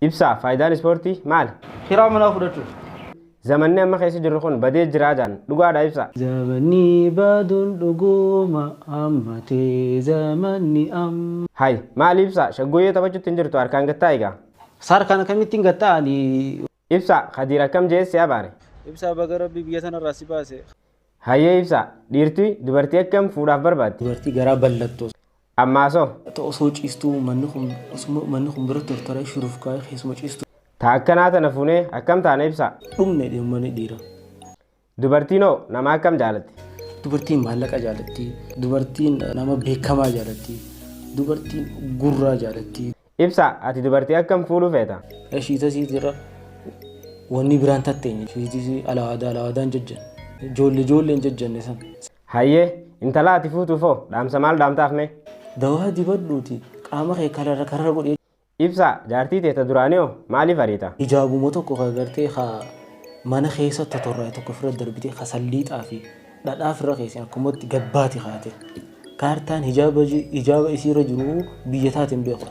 Ibsa faayidaan ispoortii maali? Hiraa manaa fudhachuu. Zamanni amma keessa jirru kun badee jiraa jaan dhugaadha ibsa. Zamanni baduun dhuguma ammatee zamanni amma. Hay maali ibsa shaggooyyee taphachuutti hin jirtu harkaan gattaa egaa. Saar kana kamittiin gattaani? Ibsa Khadiir akkam jeessi abaare. Ibsa baga rabbi biyya sanarraa si baase. Hayyee ibsa dhiirtii dubartii akkam fuudhaaf barbaaddi? Dubartii garaa bal'attu. Ammaasoo. Osoo ciistuu manni kun bira tortoree shuruuf kaa'ee keessuma ciistuu. Ta akkanaa tana fuunee akkam taana ibsa. Dhumne deemanii dhiira. Dubartiinoo nama akkam jaalatti? Dubartiin maallaqa jaalatti. Dubartiin nama beekamaa jaalatti. Dubartiin gurraa jaalatti. Ibsa ati dubartii akkam fuudhuu feeta? Shiita siitira wanni biraan tatteenye. Shiitii alawaadaan jajjan. Ijoolleen jajjanne san. Hayyee intala ati fuutuufoo dhaamsa maal dhaamtaaf mee? Dawaa dibadhuuti qaama kee kararra godhee. Ibsa jaartii teeta duraanioo maaliif ariita? Hijaabuma tokko agartee mana keessa totorraa tokko fira darbitee salliixaa fi dhadhaa fira keessan akkumatti gabbaati kaate. Kaartaan hijaaba isiirra jiru biyya taateen beeku.